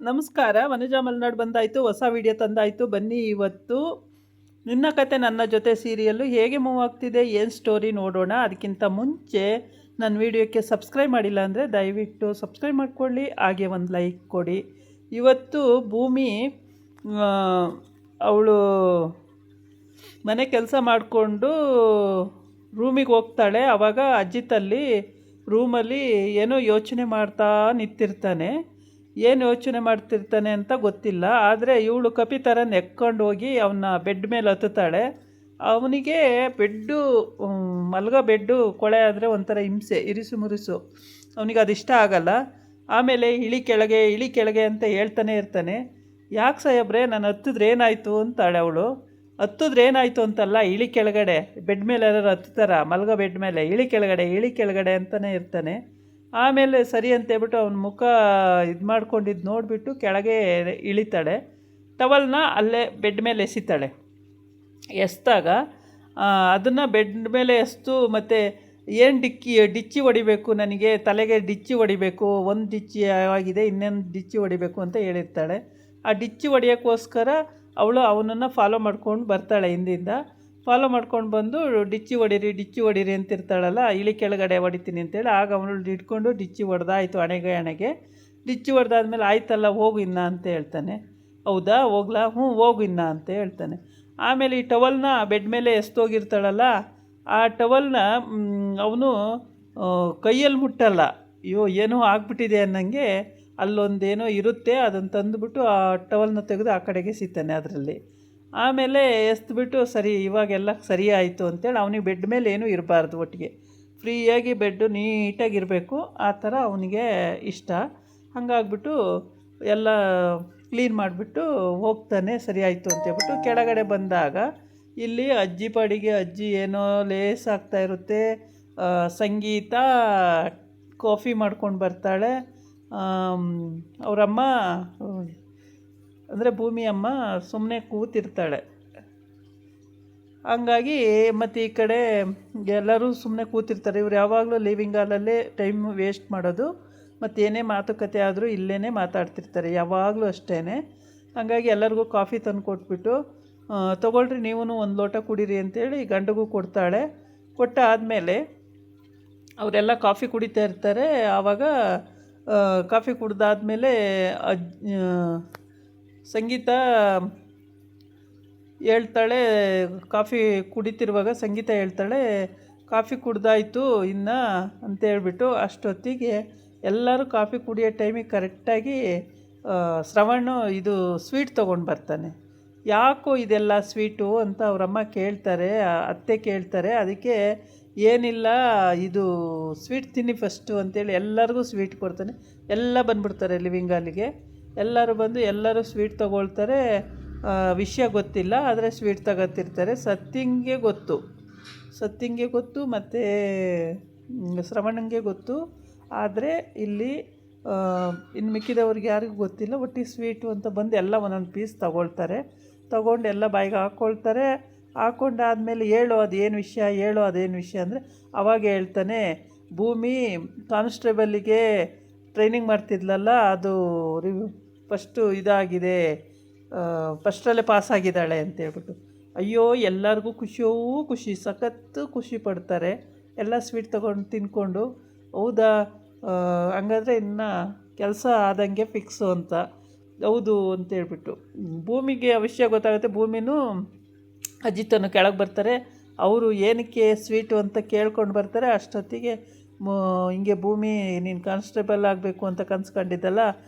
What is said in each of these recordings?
ನಮಸ್ಕಾರ. ವನಜಾ ಮಲೆನಾಡು ಬಂದಾಯಿತು, ಹೊಸ ವಿಡಿಯೋ ತಂದಾಯಿತು. ಬನ್ನಿ ಇವತ್ತು ನಿನ್ನ ಕತೆ ನನ್ನ ಜೊತೆ ಸೀರಿಯಲ್ಲು ಹೇಗೆ ಮೂವ್ ಆಗ್ತಿದೆ, ಏನು ಸ್ಟೋರಿ ನೋಡೋಣ. ಅದಕ್ಕಿಂತ ಮುಂಚೆ ನನ್ನ ವಿಡಿಯೋಕ್ಕೆ ಸಬ್ಸ್ಕ್ರೈಬ್ ಮಾಡಿಲ್ಲ ಅಂದರೆ ದಯವಿಟ್ಟು ಸಬ್ಸ್ಕ್ರೈಬ್ ಮಾಡಿಕೊಳ್ಳಿ, ಹಾಗೆ ಒಂದು ಲೈಕ್ ಕೊಡಿ. ಇವತ್ತು ಭೂಮಿ ಅವಳು ಮನೆ ಕೆಲಸ ಮಾಡಿಕೊಂಡು ರೂಮಿಗೆ ಹೋಗ್ತಾಳೆ. ಆವಾಗ ಅಜ್ಜಿತಲ್ಲಿ ರೂಮಲ್ಲಿ ಏನೋ ಯೋಚನೆ ಮಾಡ್ತಾ ನಿಂತಿರ್ತಾನೆ. ಏನು ಯೋಚನೆ ಮಾಡ್ತಿರ್ತಾನೆ ಅಂತ ಗೊತ್ತಿಲ್ಲ. ಆದರೆ ಇವಳು ಕಪಿ ಥರ ನೆಕ್ಕೊಂಡು ಹೋಗಿ ಅವನ ಬೆಡ್ ಮೇಲೆ ಹತ್ತುತ್ತಾಳೆ. ಅವನಿಗೆ ಬೆಡ್ಡು ಮಲಗೋ ಬೆಡ್ಡು ಕೊಳೆ ಆದರೆ ಒಂಥರ ಹಿಂಸೆ, ಇರಿಸು ಮುರಿಸು. ಅವನಿಗೆ ಅದು ಇಷ್ಟ ಆಗಲ್ಲ. ಆಮೇಲೆ ಇಳಿ ಕೆಳಗೆ ಅಂತ ಹೇಳ್ತಾನೆ ಇರ್ತಾನೆ. ಯಾಕೆ ಸಾಹೇಬ್ರೆ ನಾನು ಹತ್ತಿದ್ರೆ ಏನಾಯಿತು ಅಂತಾಳೆ ಅವಳು. ಹತ್ತಿದ್ರೆ ಏನಾಯಿತು ಅಂತಲ್ಲ, ಇಳಿ ಕೆಳಗಡೆ ಬೆಡ್ ಮೇಲೆ ಯಾರು ಹತ್ತುತ್ತಾರ, ಮಲಗೋ ಬೆಡ್ ಮೇಲೆ ಇಳಿ ಕೆಳಗಡೆ ಅಂತಲೇ ಇರ್ತಾನೆ. ಆಮೇಲೆ ಸರಿ ಅಂತೇಳ್ಬಿಟ್ಟು ಅವನ ಮುಖ ಇದು ಮಾಡ್ಕೊಂಡಿದ್ದು ನೋಡಿಬಿಟ್ಟು ಕೆಳಗೆ ಇಳಿತಾಳೆ. ಟವಲ್ನ ಅಲ್ಲೇ ಬೆಡ್ ಮೇಲೆ ಎಸಿತಾಳೆ. ಎಸ್ದಾಗ ಅದನ್ನು ಬೆಡ್ ಮೇಲೆ ಎಸ್ತು ಮತ್ತು ಏನು ಡಿಚ್ಚಿ ಹೊಡಿಬೇಕು, ನನಗೆ ತಲೆಗೆ ಡಿಚ್ಚಿ ಹೊಡಿಬೇಕು, ಒಂದು ಡಿಚ್ಚಿ ಆಗಿದೆ, ಇನ್ನೊಂದು ಡಿಚ್ಚಿ ಹೊಡಿಬೇಕು ಅಂತ ಹೇಳಿರ್ತಾಳೆ. ಆ ಡಿಚ್ಚಿ ಹೊಡಿಯೋಕ್ಕೋಸ್ಕರ ಅವಳು ಅವನನ್ನು ಫಾಲೋ ಮಾಡ್ಕೊಂಡು ಬರ್ತಾಳೆ. ಹಿಂದಿಂದ ಫಾಲೋ ಮಾಡ್ಕೊಂಡು ಬಂದು ಡಿಚ್ಚಿ ಹೊಡೀರಿ ಅಂತಿರ್ತಾಳಲ್ಲ, ಇಳಿ ಕೆಳಗಡೆ ಹೊಡಿತೀನಿ ಅಂತೇಳಿ. ಆಗ ಅವನು ಇಟ್ಕೊಂಡು ಡಿಚ್ಚಿ ಹೊಡೆದಾಯಿತು ಹಣೆಗೆ. ಡಿಚ್ಚಿ ಹೊಡೆದಾದ್ಮೇಲೆ ಆಯ್ತಲ್ಲ ಹೋಗು ಇನ್ನ ಅಂತ ಹೇಳ್ತಾನೆ. ಹೌದಾ ಹೋಗ್ಲಾ, ಹ್ಞೂ ಹೋಗು ಇನ್ನ ಅಂತ ಹೇಳ್ತಾನೆ. ಆಮೇಲೆ ಈ ಟವಲ್ನ ಬೆಡ್ ಮೇಲೆ ಎಸ್ತೋಗಿರ್ತಾಳಲ್ಲ, ಆ ಟವಲ್ನ ಅವನು ಕೈಯಲ್ಲಿ ಮುಟ್ಟಲ್ಲ. ಅಯ್ಯೋ ಏನೋ ಆಗ್ಬಿಟ್ಟಿದೆ ಅನ್ನಂಗೆ ಅಲ್ಲೊಂದೇನೋ ಇರುತ್ತೆ, ಅದನ್ನು ತಂದುಬಿಟ್ಟು ಆ ಟವಲ್ನ ತೆಗೆದು ಆ ಕಡೆಗೆ ಸಿಗ್ತಾನೆ ಅದರಲ್ಲಿ. ಆಮೇಲೆ ಎಸ್ದುಬಿಟ್ಟು ಸರಿ ಇವಾಗೆಲ್ಲ ಸರಿ ಆಯಿತು ಅಂತೇಳಿ ಅವನಿಗೆ ಬೆಡ್ ಮೇಲೆ ಏನೂ ಇರಬಾರ್ದು, ಒಟ್ಟಿಗೆ ಫ್ರೀಯಾಗಿ ಬೆಡ್ಡು ನೀಟಾಗಿರಬೇಕು, ಆ ಥರ ಅವನಿಗೆ ಇಷ್ಟ. ಹಾಗಾಗ್ಬಿಟ್ಟು ಎಲ್ಲ ಕ್ಲೀನ್ ಮಾಡಿಬಿಟ್ಟು ಹೋಗ್ತಾನೆ. ಸರಿ ಆಯಿತು ಅಂತೇಳ್ಬಿಟ್ಟು ಕೆಳಗಡೆ ಬಂದಾಗ ಇಲ್ಲಿ ಅಜ್ಜಿ ಏನೋ ಲೇಸ್ ಆಗ್ತಾ ಇರುತ್ತೆ. ಸಂಗೀತ ಕಾಫಿ ಮಾಡ್ಕೊಂಡು ಬರ್ತಾಳೆ. ಅವರಮ್ಮ ಅಂದರೆ ಭೂಮಿ ಅಮ್ಮ ಸುಮ್ಮನೆ ಕೂತಿರ್ತಾಳೆ. ಹಂಗಾಗಿ ಮತ್ತು ಈ ಕಡೆ ಎಲ್ಲರೂ ಸುಮ್ಮನೆ ಕೂತಿರ್ತಾರೆ. ಇವ್ರು ಯಾವಾಗಲೂ ಲಿವಿಂಗ್ ಹಾಲಲ್ಲೇ ಟೈಮ್ ವೇಸ್ಟ್ ಮಾಡೋದು, ಮತ್ತು ಏನೇ ಮಾತುಕತೆ ಆದರೂ ಇಲ್ಲೇ ಮಾತಾಡ್ತಿರ್ತಾರೆ ಯಾವಾಗಲೂ ಅಷ್ಟೇ. ಹಾಗಾಗಿ ಎಲ್ಲರಿಗೂ ಕಾಫಿ ತಂದು ಕೊಟ್ಬಿಟ್ಟು ತೊಗೊಳ್ರಿ ನೀವು ಒಂದು ಲೋಟ ಕುಡೀರಿ ಅಂತೇಳಿ ಗಂಡಗೂ ಕೊಡ್ತಾಳೆ. ಕೊಟ್ಟ ಆದಮೇಲೆ ಅವರೆಲ್ಲ ಕಾಫಿ ಕುಡಿತಾ ಇರ್ತಾರೆ. ಆವಾಗ ಕಾಫಿ ಕುಡ್ದಾದ್ಮೇಲೆ ಸಂಗೀತ ಹೇಳ್ತಾಳೆ, ಕಾಫಿ ಕುಡಿತಿರುವಾಗ ಸಂಗೀತ ಹೇಳ್ತಾಳೆ, ಕಾಫಿ ಕುಡ್ದಾಯಿತು ಇನ್ನು ಅಂತೇಳ್ಬಿಟ್ಟು. ಅಷ್ಟೊತ್ತಿಗೆ ಎಲ್ಲರೂ ಕಾಫಿ ಕುಡಿಯೋ ಟೈಮಿಗೆ ಕರೆಕ್ಟಾಗಿ ಶ್ರವಣ್ ಇದು ಸ್ವೀಟ್ ತೊಗೊಂಡು ಬರ್ತಾನೆ. ಯಾಕೋ ಇದೆಲ್ಲ ಸ್ವೀಟು ಅಂತ ಅವರಮ್ಮ ಕೇಳ್ತಾರೆ, ಅತ್ತೆ ಕೇಳ್ತಾರೆ. ಅದಕ್ಕೆ ಏನಿಲ್ಲ ಇದು ಸ್ವೀಟ್ ತಿನ್ನಿ ಫಸ್ಟು ಅಂತೇಳಿ ಎಲ್ಲರಿಗೂ ಸ್ವೀಟ್ ಕೊಡ್ತಾನೆ. ಎಲ್ಲ ಬಂದುಬಿಡ್ತಾರೆ ಲಿವಿಂಗ್ ಹಾಲಿಗೆ. ಎಲ್ಲರೂ ಬಂದು ಎಲ್ಲರೂ ಸ್ವೀಟ್ ತೊಗೊಳ್ತಾರೆ. ವಿಷಯ ಗೊತ್ತಿಲ್ಲ, ಆದರೆ ಸ್ವೀಟ್ ತಗೋತಿರ್ತಾರೆ. ಸತ್ಯಂಗೆ ಗೊತ್ತು ಮತ್ತು ಶ್ರವಣಂಗೆ ಗೊತ್ತು. ಆದರೆ ಇಲ್ಲಿ ಇನ್ನು ಮಿಕ್ಕಿದವ್ರಿಗೆ ಯಾರಿಗೂ ಗೊತ್ತಿಲ್ಲ. ಒಟ್ಟಿಗೆ ಸ್ವೀಟು ಅಂತ ಬಂದು ಎಲ್ಲ ಒಂದೊಂದು ಪೀಸ್ ತಗೊಂಡು ಎಲ್ಲ ಬಾಯಿಗೆ ಹಾಕ್ಕೊಂಡಾದ್ಮೇಲೆ ಹೇಳು ಅದೇನು ವಿಷಯ ಅಂದರೆ ಅವಾಗ ಹೇಳ್ತಾನೆ, ಭೂಮಿ ಕಾನ್ಸ್ಟೇಬಲ್ಲಿಗೆ ಟ್ರೈನಿಂಗ್ ಮಾಡ್ತಿದ್ಲಲ್ಲ, ಅದು ಫಸ್ಟು ಇದಾಗಿದೆ, ಫಸ್ಟಲ್ಲೇ ಪಾಸಾಗಿದ್ದಾಳೆ ಅಂತೇಳ್ಬಿಟ್ಟು. ಅಯ್ಯೋ ಎಲ್ಲರಿಗೂ ಖುಷಿ, ಸಖತ್ತು ಖುಷಿ ಪಡ್ತಾರೆ ಎಲ್ಲ ಸ್ವೀಟ್ ತೊಗೊಂಡು ತಿಂದ್ಕೊಂಡು. ಹೌದಾ ಹಂಗಾದ್ರೆ ಇನ್ನು ಕೆಲಸ ಆದಂಗೆ ಫಿಕ್ಸು ಅಂತ. ಹೌದು ಅಂತೇಳ್ಬಿಟ್ಟು ಭೂಮಿಗೆ ಆ ವಿಷಯ ಗೊತ್ತಾಗುತ್ತೆ. ಭೂಮಿನೂ ಅಜಿತನು ಕೆಳಗೆ ಬರ್ತಾರೆ. ಅವರು ಏನಕ್ಕೆ ಸ್ವೀಟು ಅಂತ ಕೇಳ್ಕೊಂಡು ಬರ್ತಾರೆ. ಅಷ್ಟೊತ್ತಿಗೆ ಹಿಂಗೆ ಭೂಮಿ ನೀನು ಕಾನ್ಸ್ಟೇಬಲ್ ಆಗಬೇಕು ಅಂತ ಕನ್ಸ್ಕೊಂಡಿದ್ದಲ್ಲ,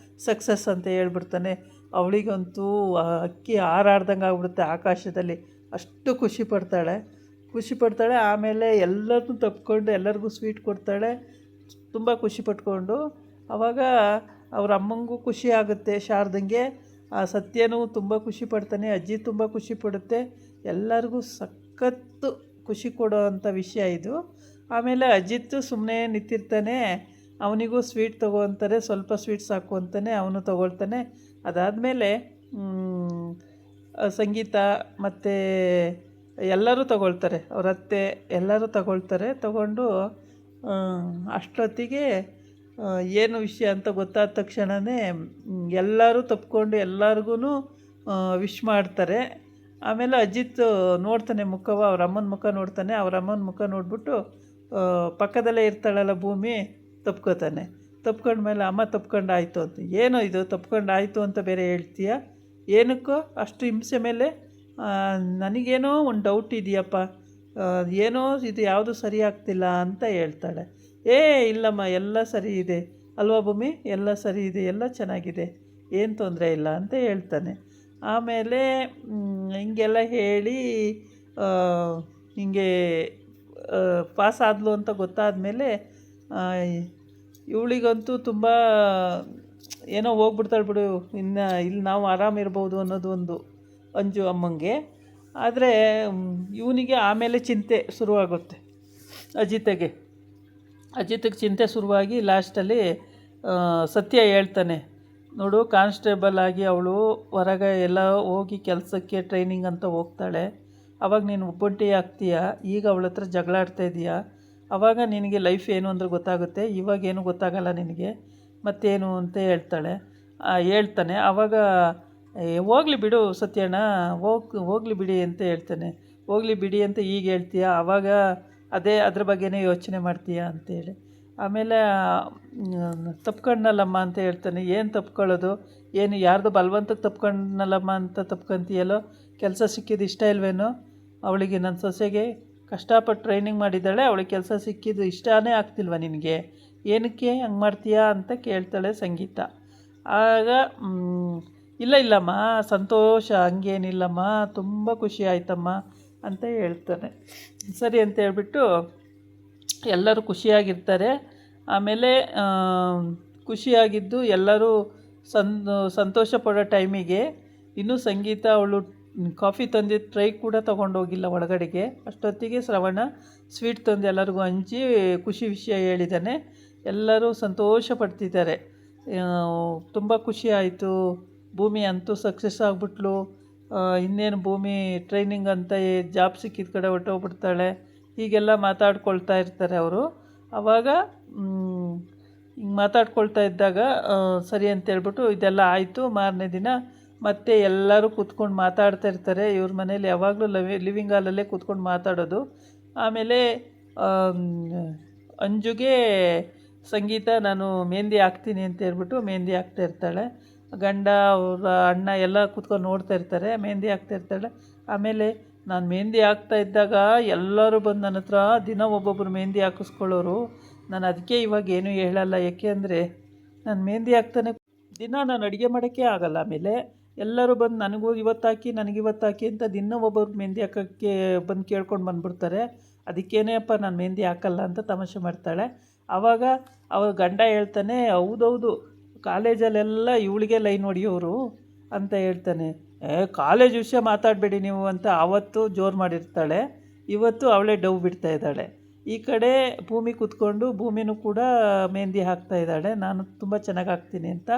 ಸಕ್ಸಸ್ ಅಂತ ಹೇಳ್ಬಿಡ್ತಾನೆ. ಅವಳಿಗಂತೂ ಅಕ್ಕಿ ಹಾರಾಡ್ದಂಗೆ ಆಗ್ಬಿಡುತ್ತೆ ಆಕಾಶದಲ್ಲಿ, ಅಷ್ಟು ಖುಷಿ ಪಡ್ತಾಳೆ. ಆಮೇಲೆ ಎಲ್ಲರನ್ನೂ ತಪ್ಪಿಕೊಂಡು ಎಲ್ಲರಿಗೂ ಸ್ವೀಟ್ ಕೊಡ್ತಾಳೆ, ತುಂಬ ಖುಷಿ ಪಟ್ಕೊಂಡು. ಆವಾಗ ಅವ್ರ ಅಮ್ಮಂಗೂ ಖುಷಿ ಆಗುತ್ತೆ, ಶಾರದಂಗೆ. ಆ ಸತ್ಯನೂ ತುಂಬ ಖುಷಿ ಪಡ್ತಾನೆ, ಅಜ್ಜಿ ತುಂಬ ಖುಷಿ ಪಡುತ್ತೆ. ಎಲ್ಲರಿಗೂ ಸಖತ್ತು ಖುಷಿ ಕೊಡೋ ಅಂಥ ವಿಷಯ ಇದು. ಆಮೇಲೆ ಅಜಿತ್ ಸುಮ್ಮನೆ ನಿಂತಿರ್ತಾನೆ. ಅವನಿಗೂ ಸ್ವೀಟ್ ತಗೋ ಅಂತಾರೆ, ಸ್ವಲ್ಪ ಸ್ವೀಟ್ ಸಾಕು ಅಂತಾನೆ, ಅವನು ತೊಗೊಳ್ತಾನೆ. ಅದಾದಮೇಲೆ ಸಂಗೀತ ಮತ್ತು ಎಲ್ಲರೂ ತಗೊಳ್ತಾರೆ, ಅವ್ರ ಅತ್ತೆ ಎಲ್ಲರೂ ತಗೊಳ್ತಾರೆ. ತಗೊಂಡು ಅಷ್ಟೊತ್ತಿಗೆ ಏನು ವಿಷಯ ಅಂತ ಗೊತ್ತಾದ ತಕ್ಷಣವೇ ಎಲ್ಲರೂ ತಪ್ಕೊಂಡು ಎಲ್ಲರಿಗೂ ವಿಶ್ ಮಾಡ್ತಾರೆ. ಆಮೇಲೆ ಅಜಿತ್ ನೋಡ್ತಾನೆ ಮುಖವ, ಅವ್ರ ಅಮ್ಮನ ಮುಖ ನೋಡ್ತಾನೆ. ಅವ್ರ ಅಮ್ಮನ ಮುಖ ನೋಡಿಬಿಟ್ಟು ಪಕ್ಕದಲ್ಲೇ ಇರ್ತಾಳಲ್ಲ ಭೂಮಿ, ತಪ್ಕೋತಾನೆ. ತಪ್ಕೊಂಡ್ಮೇಲೆ ಅಮ್ಮ ತಪ್ಕೊಂಡಾಯಿತು ಅಂತ. ಏನೋ ಇದು ತಪ್ಕೊಂಡಾಯಿತು ಅಂತ ಬೇರೆ ಹೇಳ್ತೀಯ, ಏನಕ್ಕೋ ಅಷ್ಟು ಹಿಂಸೆ ಮೇಲೆ? ನನಗೇನೋ ಒಂದು ಡೌಟ್ ಇದೆಯಪ್ಪ, ಏನೋ ಇದು ಯಾವುದು ಸರಿ ಆಗ್ತಿಲ್ಲ ಅಂತ ಹೇಳ್ತಾಳೆ. ಇಲ್ಲಮ್ಮ, ಎಲ್ಲ ಸರಿ ಇದೆ ಅಲ್ವಾ ಭೂಮಿ, ಎಲ್ಲ ಸರಿ ಇದೆ, ಎಲ್ಲ ಚೆನ್ನಾಗಿದೆ, ಏನು ತೊಂದರೆ ಇಲ್ಲ ಅಂತ ಹೇಳ್ತಾನೆ. ಆಮೇಲೆ ಹಿಂಗೆಲ್ಲ ಹೇಳಿ ಹಿಂಗೆ ಪಾಸ್ ಆದಲು ಅಂತ ಗೊತ್ತಾದ ಮೇಲೆ ಇವಳಿಗಂತೂ ತುಂಬ ಏನೋ ಹೋಗ್ಬಿಡ್ತಾಳೆ ಬಿಡು, ಇನ್ನು ಇಲ್ಲಿ ನಾವು ಆರಾಮಿರ್ಬೋದು ಅನ್ನೋದು ಒಂದು ಅಂಜು ಅಮ್ಮಂಗೆ. ಆದರೆ ಇವನಿಗೆ ಆಮೇಲೆ ಚಿಂತೆ ಶುರುವಾಗುತ್ತೆ. ಅಜಿತ್ಗೆ ಚಿಂತೆ ಶುರುವಾಗಿ ಲಾಸ್ಟಲ್ಲಿ ಸತ್ಯ ಹೇಳ್ತಾನೆ, ನೋಡು ಕಾನ್ಸ್ಟೇಬಲ್ ಆಗಿ ಅವಳು ಹೊರಗೆ ಎಲ್ಲ ಹೋಗಿ ಕೆಲಸಕ್ಕೆ ಟ್ರೈನಿಂಗ್ ಅಂತ ಹೋಗ್ತಾಳೆ. ಆವಾಗ ನೀನು ಒಬ್ಬಂಟಿ ಆಗ್ತೀಯ, ಈಗ ಅವಳ ಹತ್ರ ಜಗಳ ಆಡ್ತಾಯಿದ್ದೀಯ. ಆವಾಗ ನಿನಗೆ ಲೈಫ್ ಏನು ಅಂದ್ರೆ ಗೊತ್ತಾಗುತ್ತೆ, ಇವಾಗೇನು ಗೊತ್ತಾಗಲ್ಲ ನಿನಗೆ, ಮತ್ತೇನು ಅಂತ ಹೇಳ್ತಾನೆ. ಆವಾಗ ಹೋಗಲಿ ಬಿಡು ಸತ್ಯಣ್ಣ, ಹೋಗಲಿ ಬಿಡಿ ಅಂತ ಹೇಳ್ತಾನೆ. ಹೋಗಲಿ ಬಿಡಿ ಅಂತ ಈಗ ಹೇಳ್ತೀಯ, ಆವಾಗ ಅದ್ರ ಬಗ್ಗೆನೇ ಯೋಚನೆ ಮಾಡ್ತೀಯ ಅಂತೇಳಿ. ಆಮೇಲೆ ತಪ್ಕೊಂಡ್ನಲ್ಲಮ್ಮ ಅಂತ ಹೇಳ್ತಾನೆ. ಏನು ತಪ್ಕೊಳ್ಳೋದು, ಏನು ಯಾರ್ದು ಬಲವಂತಕ್ಕೆ ತಪ್ಕೊಂಡ್ನಲ್ಲಮ್ಮ ಅಂತ ತಪ್ಕೊಂತೀಯಲ್ಲೋ, ಕೆಲಸ ಸಿಕ್ಕಿದ್ದು ಇಷ್ಟ ಇಲ್ವೇನೋ ಅವಳಿಗೆ? ನನ್ನ ಸೊಸೆಗೆ ಕಷ್ಟಪಟ್ಟು ಟ್ರೈನಿಂಗ್ ಮಾಡಿದ್ದಾಳೆ, ಅವಳಿಗೆ ಕೆಲಸ ಸಿಕ್ಕಿದ್ದು ಇಷ್ಟನೇ ಆಗ್ತಿಲ್ವ ನಿನಗೆ? ಏನಕ್ಕೆ ಹಂಗೆ ಮಾಡ್ತೀಯಾ ಅಂತ ಕೇಳ್ತಾಳೆ ಸಂಗೀತ. ಆಗ ಇಲ್ಲಮ್ಮ ಸಂತೋಷ, ಹಂಗೇನಿಲ್ಲಮ್ಮ, ತುಂಬ ಖುಷಿ ಆಯ್ತಮ್ಮ ಅಂತ ಹೇಳ್ತಾನೆ. ಸರಿ ಅಂತ ಹೇಳ್ಬಿಟ್ಟು ಎಲ್ಲರೂ ಖುಷಿಯಾಗಿರ್ತಾರೆ. ಆಮೇಲೆ ಖುಷಿಯಾಗಿದ್ದು ಎಲ್ಲರೂ ಸಂತೋಷ ಪಡೋ ಟೈಮಿಗೆ ಇನ್ನೂ ಸಂಗೀತ ಅವಳು ಕಾಫಿ ತಂದಿದ್ದ ಟ್ರೈ ಕೂಡ ತೊಗೊಂಡೋಗಿಲ್ಲ ಒಳಗಡೆಗೆ. ಅಷ್ಟೊತ್ತಿಗೆ ಶ್ರವಣ ಸ್ವೀಟ್ ತಂದು ಎಲ್ಲರಿಗೂ ಹಂಚಿ ಖುಷಿ ವಿಷಯ ಹೇಳಿದ್ದಾನೆ. ಎಲ್ಲರೂ ಸಂತೋಷ ಪಡ್ತಿದ್ದಾರೆ. ತುಂಬ ಖುಷಿ ಆಯಿತು, ಭೂಮಿ ಅಂತೂ ಸಕ್ಸಸ್ ಆಗಿಬಿಟ್ಲು, ಇನ್ನೇನು ಭೂಮಿ ಟ್ರೈನಿಂಗ್ ಅಂತ ಜಾಬ್ ಸಿಕ್ಕಿದ ಕಡೆ ಹೊರಟೋಗ್ಬಿಡ್ತಾಳೆ, ಹೀಗೆಲ್ಲ ಮಾತಾಡ್ಕೊಳ್ತಾ ಇರ್ತಾರೆ ಅವರು. ಆವಾಗ ಹಿಂಗೆ ಮಾತಾಡ್ಕೊಳ್ತಾ ಇದ್ದಾಗ ಸರಿ ಅಂತೇಳ್ಬಿಟ್ಟು ಇದೆಲ್ಲ ಆಯಿತು. ಮಾರನೇ ದಿನ ಮತ್ತೆ ಎಲ್ಲರೂ ಕೂತ್ಕೊಂಡು ಮಾತಾಡ್ತಾ ಇರ್ತಾರೆ. ಇವ್ರ ಮನೇಲಿ ಯಾವಾಗಲೂ ಲಿವಿಂಗ್ ಹಾಲಲ್ಲೇ ಕೂತ್ಕೊಂಡು ಮಾತಾಡೋದು. ಆಮೇಲೆ ಅಂಜುಗೆ ಸಂಗೀತ ನಾನು ಮೆಹಂದಿ ಹಾಕ್ತೀನಿ ಅಂತ ಹೇಳ್ಬಿಟ್ಟು ಮೆಹಂದಿ ಹಾಕ್ತಾ ಇರ್ತಾಳೆ. ಗಂಡ ಅವರ ಅಣ್ಣ ಎಲ್ಲ ಕೂತ್ಕೊಂಡು ನೋಡ್ತಾ ಇರ್ತಾರೆ, ಮೆಹಂದಿ ಹಾಕ್ತಾ ಇರ್ತಾಳೆ. ಆಮೇಲೆ ನಾನು ಮೆಹಂದಿ ಹಾಕ್ತಾ ಇದ್ದಾಗ ಎಲ್ಲರೂ ಬಂದು ನನ್ನ ಹತ್ರ ದಿನ ಒಬ್ಬೊಬ್ಬರು ಮೆಹಂದಿ ಹಾಕಿಸ್ಕೊಳ್ಳೋರು. ನಾನು ಅದಕ್ಕೆ ಇವಾಗ ಏನೂ ಹೇಳಲ್ಲ, ಏಕೆ ಅಂದರೆ ನಾನು ಮೆಹಂದಿ ಹಾಕ್ತಾನೆ ದಿನ ನಾನು ಅಡುಗೆ ಮಾಡೋಕ್ಕೆ ಆಗಲ್ಲ. ಆಮೇಲೆ ಎಲ್ಲರೂ ಬಂದು ನನಗೂ ಇವತ್ತು ಹಾಕಿ ಅಂತ ದಿನ ಒಬ್ಬೊಬ್ರು ಮೆಹಂದಿ ಹಾಕೋಕ್ಕೆ ಬಂದು ಕೇಳ್ಕೊಂಡು ಬಂದುಬಿಡ್ತಾರೆ. ಅದಕ್ಕೇನೇ ಅಪ್ಪ ನಾನು ಮೆಹಂದಿ ಹಾಕಲ್ಲ ಅಂತ ತಮಾಷೆ ಮಾಡ್ತಾಳೆ. ಆವಾಗ ಅವ್ರ ಗಂಡ ಹೇಳ್ತಾನೆ, ಹೌದೌದು ಕಾಲೇಜಲ್ಲೆಲ್ಲ ಇವಳಿಗೆ ಲೈನ್ ಹೊಡಿಯೋರು ಅಂತ ಹೇಳ್ತಾನೆ. ಕಾಲೇಜ್ ವಿಷಯ ಮಾತಾಡಬೇಡಿ ನೀವು ಅಂತ ಆವತ್ತು ಜೋರು ಮಾಡಿರ್ತಾಳೆ. ಇವತ್ತು ಅವಳೇ ಡವ್ ಬಿಡ್ತಾ ಇದ್ದಾಳೆ. ಈ ಕಡೆ ಭೂಮಿ ಕೂತ್ಕೊಂಡು ಭೂಮಿನೂ ಕೂಡ ಮೆಹಂದಿ ಹಾಕ್ತಾ ಇದ್ದಾಳೆ, ನಾನು ತುಂಬ ಚೆನ್ನಾಗಿ ಹಾಕ್ತೀನಿ ಅಂತ.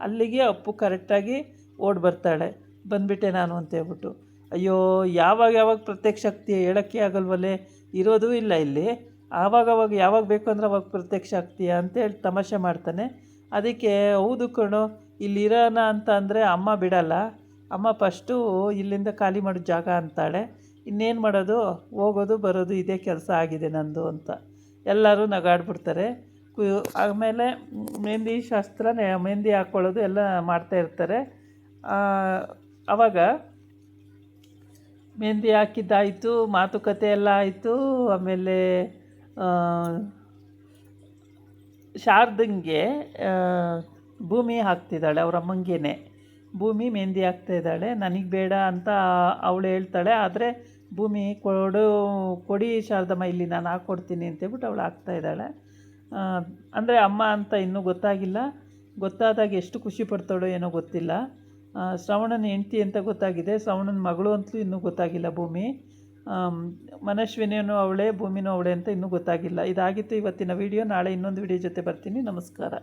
ಅಲ್ಲಿಗೆ ಅಪ್ಪು ಕರೆಕ್ಟಾಗಿ ಓಡಿ ಬರ್ತಾಳೆ, ಬಂದುಬಿಟ್ಟೆ ನಾನು ಅಂತ ಹೇಳ್ಬಿಟ್ಟು. ಅಯ್ಯೋ ಯಾವಾಗ ಪ್ರತ್ಯಕ್ಷ ಆಗ್ತೀಯ, ಹೇಳೋಕ್ಕೆ ಆಗಲ್ವಲ್ಲೇ, ಇರೋದೂ ಇಲ್ಲ ಇಲ್ಲಿ, ಆವಾಗವಾಗ ಯಾವಾಗ ಬೇಕು ಅಂದ್ರೆ ಅವಾಗ ಪ್ರತ್ಯಕ್ಷ ಆಗ್ತೀಯ ಅಂತೇಳಿ ತಮಾಷೆ ಮಾಡ್ತಾನೆ. ಅದಕ್ಕೆ ಹೌದು ಕಣೋ, ಇಲ್ಲಿರೋಣ ಅಂತ ಅಂದರೆ ಅಮ್ಮ ಬಿಡಲ್ಲ, ಅಮ್ಮ ಫಸ್ಟು ಇಲ್ಲಿಂದ ಖಾಲಿ ಮಾಡೋ ಜಾಗ ಅಂತಾಳೆ. ಇನ್ನೇನು ಮಾಡೋದು, ಹೋಗೋದು ಬರೋದು ಇದೇ ಕೆಲಸ ಆಗಿದೆ ನಂದು ಅಂತ ಎಲ್ಲರೂ ನಗಾಡ್ಬಿಡ್ತಾರೆ. ಆಮೇಲೆ ಮೆಹಂದಿ ಶಾಸ್ತ್ರ, ಮೆಹಂದಿ ಹಾಕ್ಕೊಳ್ಳೋದು ಎಲ್ಲ ಮಾಡ್ತಾಯಿರ್ತಾರೆ. ಆವಾಗ ಮೆಹಂದಿ ಹಾಕಿದ್ದಾಯಿತು, ಮಾತುಕತೆ ಎಲ್ಲ ಆಯಿತು. ಆಮೇಲೆ ಶಾರದಂಗೆ ಭೂಮಿ ಹಾಕ್ತಿದ್ದಾಳೆ, ಅವ್ರ ಅಮ್ಮಂಗೇನೆ ಭೂಮಿ ಮೆಹಂದಿ ಹಾಕ್ತಾಯಿದ್ದಾಳೆ. ನನಗೆ ಬೇಡ ಅಂತ ಅವಳು ಹೇಳ್ತಾಳೆ. ಆದರೆ ಭೂಮಿ ಕೊಡಿ ಶಾರದಮ್ಮ, ಇಲ್ಲಿ ನಾನು ಹಾಕ್ಕೊಡ್ತೀನಿ ಅಂತೇಳ್ಬಿಟ್ಟು ಅವಳು ಹಾಕ್ತಾಯಿದ್ದಾಳೆ. ಅಂದರೆ ಅಮ್ಮ ಅಂತ ಇನ್ನೂ ಗೊತ್ತಾಗಿಲ್ಲ. ಗೊತ್ತಾದಾಗ ಎಷ್ಟು ಖುಷಿ ಪಡ್ತಾಳೋ ಏನೋ ಗೊತ್ತಿಲ್ಲ. ಶ್ರವಣನ ಹೆಂಡ್ತಿ ಅಂತ ಗೊತ್ತಾಗಿದೆ, ಶ್ರವಣನ ಮಗಳು ಅಂತಲೂ ಇನ್ನೂ ಗೊತ್ತಾಗಿಲ್ಲ ಭೂಮಿ. ಮನಶ್ವಿನಿಯೂ ಅವಳೇ, ಭೂಮಿನೂ ಅವಳೇ ಅಂತ ಇನ್ನೂ ಗೊತ್ತಾಗಿಲ್ಲ. ಇದಾಗಿತ್ತು ಇವತ್ತಿನ ವಿಡಿಯೋ. ನಾಳೆ ಇನ್ನೊಂದು ವಿಡಿಯೋ ಜೊತೆ ಬರ್ತೀನಿ. ನಮಸ್ಕಾರ.